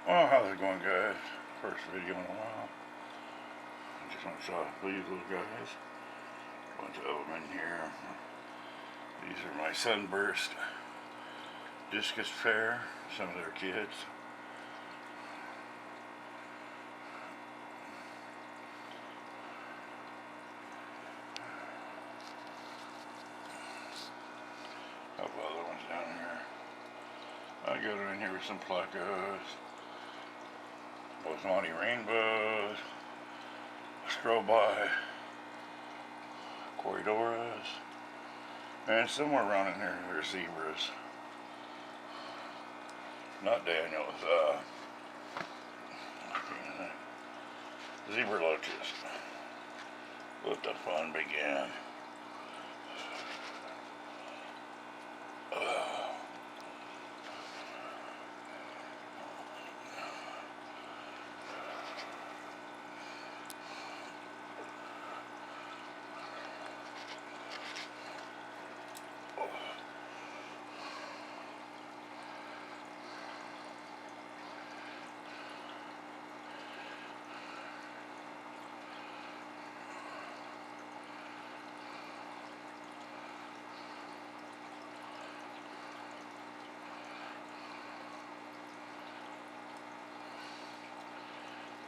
Well, how's it going, guys? First video in a while. I just want to show these little guys. A bunch of them in here. These are my sunburst discus pair. Some of their kids. A couple other ones down here. I got them in here with some placos. Monty rainbows, strobi, corridoras, and somewhere around in there there's zebras. Not Daniels, zebra loaches. Let the fun begin.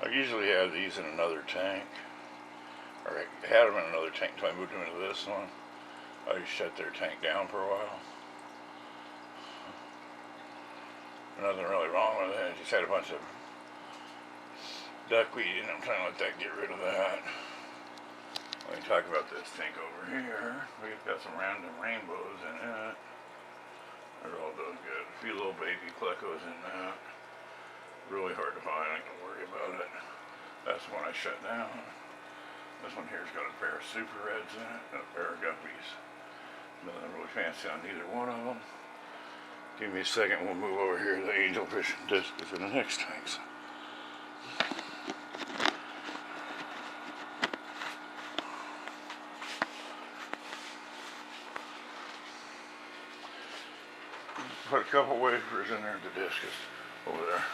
I usually have these in another tank, or I had them in another tank until I moved them into this one. I shut their tank down for a while. Nothing really wrong with it. I just had a bunch of duckweed and I'm trying to let that get rid of that. Let me talk about this tank over here. We've got some random rainbows in it. They're all doing good. A few little baby plecos in that. Really hard to find, I don't worry about it. That's the one I shut down. This one here's got a pair of super reds in it and a pair of guppies. Nothing really fancy on either one of them. Give me a second, we'll move over here to the angelfish and discus in the next tanks. Put a couple wafers in there at the discus over there.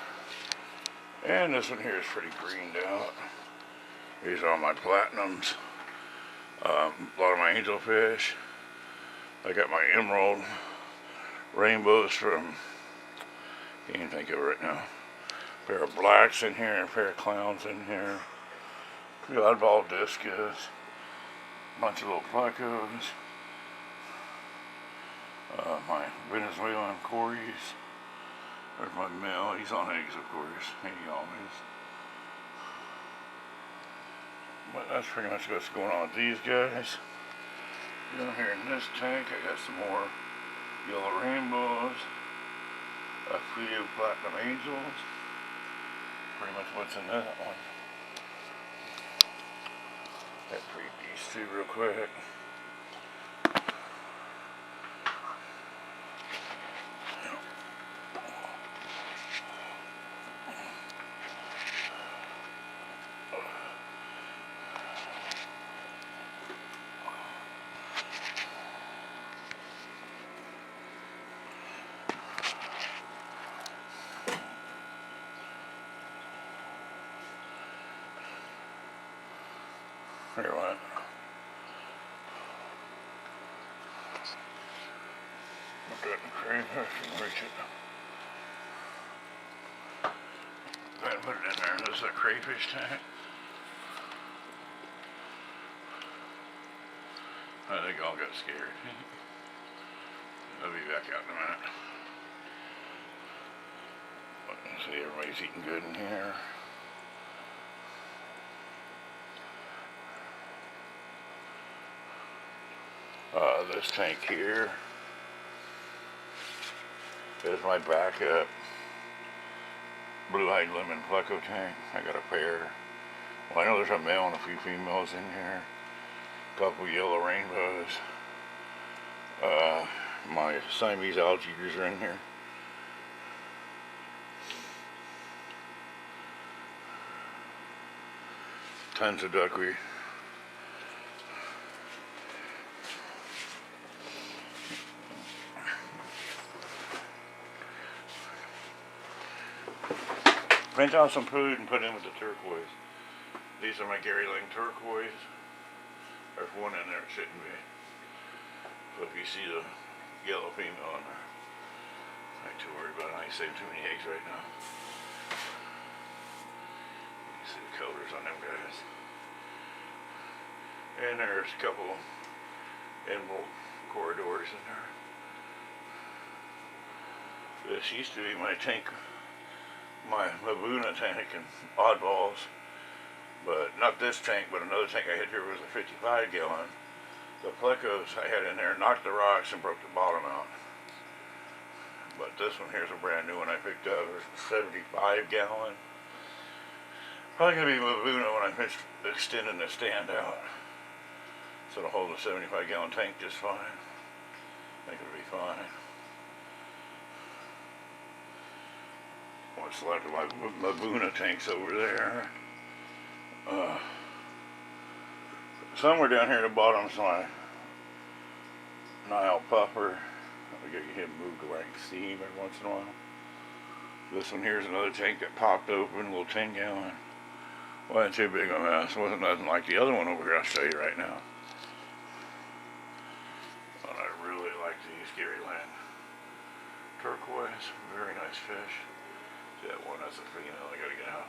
And this one here is pretty greened out. These are all my platinums. A lot of my angelfish. I got my emerald rainbows from, can't even think of it right now. A pair of blacks in here, and a pair of clowns in here. Few oddball discus. A bunch of little plecos. My Venezuelan corys. There's my male, he's on eggs of course, he always. But that's pretty much what's going on with these guys. Down here in this tank I got some more yellow rainbows, a few platinum angels, pretty much what's in that one. Let's read these two real quick. Here, what? Look at the crayfish and reach it. Go ahead and put it in there. This is a crayfish tank. I think all got scared. I'll be back out in a minute. See, everybody's eating good in here. This tank here is my backup blue-eyed lemon pleco tank. I got a pair. Well, I know there's a male and a few females in here. A couple yellow rainbows. My Siamese alligators are in here. Tons of duckweed. Print out some food and put in with the turquoise. These are my Gary Lang turquoise. There's one in there, it shouldn't be. So if you see the yellow female on there, I ain't too worried about it. I ain't saving too many eggs right now. You see the colors on them guys. And there's a couple emerald corridors in there. This used to be my tank, my Laguna tank and oddballs. But not this tank, but another tank I had here was a 55 gallon. The plecos I had in there knocked the rocks and broke the bottom out. But this one here's a brand new one I picked up. It's a 75 gallon. Probably gonna be Laguna when I finish extending the stand out. So it'll hold a 75 gallon tank just fine. I think it'll be fine. What's left of my Laguna tanks over there. Somewhere down here at the bottom is my Nile puffer. We gotta get him moved to where I can see him every once in a while. This one here is another tank that popped open, a little 10 gallon. Wasn't too big a mess. Wasn't nothing like the other one over here, I'll show you right now. But I really like these Gary Lang turquoise. Very nice fish. See that one, that's a female, I gotta get out.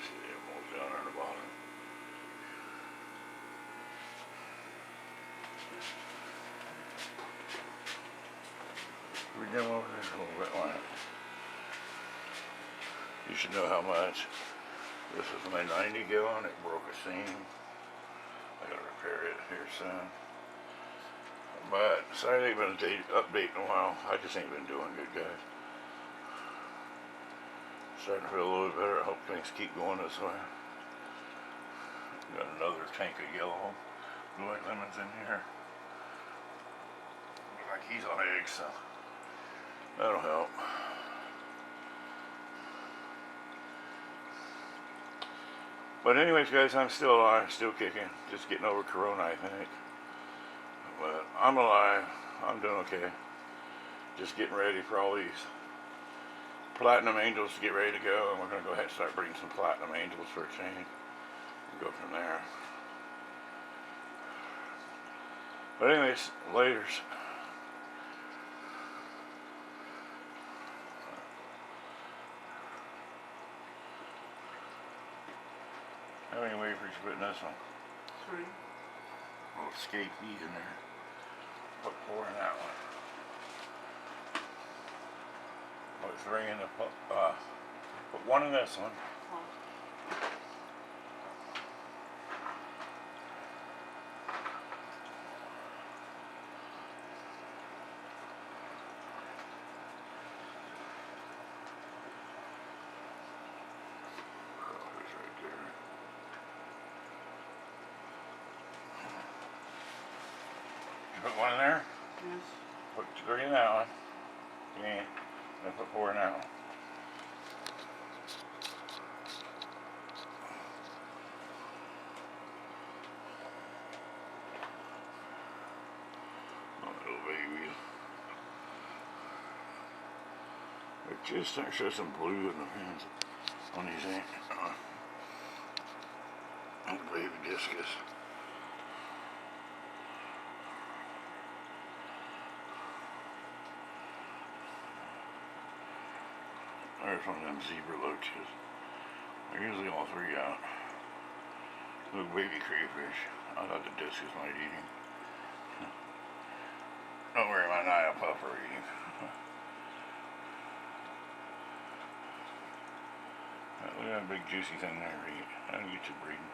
See the emeralds down there on the bottom. We done over there a little bit like. You should know how much. This is my 90 gallon, it broke a seam. I gotta repair it here soon. But sorry I ain't been updating in a while. I just ain't been doing good, guys. Starting to feel a little bit better. I hope things keep going this way. Got another tank of yellow blue white lemons in here. Looks like he's on eggs, so that'll help. But anyways, guys, I'm still alive, still kicking. Just getting over Corona, I think. But I'm alive. I'm doing okay. Just getting ready for all these platinum angels to get ready to go. And we're going to go ahead and start breeding some platinum angels for a change. And go from there. But anyways, laters. How many wafers you put in this one? 3. Little escape these in there. Put 4 in that one. Put 3 in the put 1 in this one. Put 1 in there? Yes. Put 3 in that one. And then put 4 in that one. Oh, little baby. It just starting to show some blue in the pins on these baby discus. There's one of them zebra loaches. They're usually all 3 out. Little baby crayfish. I thought the discus might eat him. Don't worry, my Nile puffer eat him. Look at that big juicy thing there to eat. That'll get you breeding.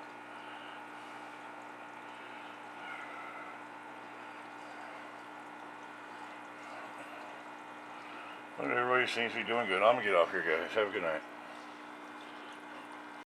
But everybody seems to be doing good. I'm going to get off here, guys. Have a good night.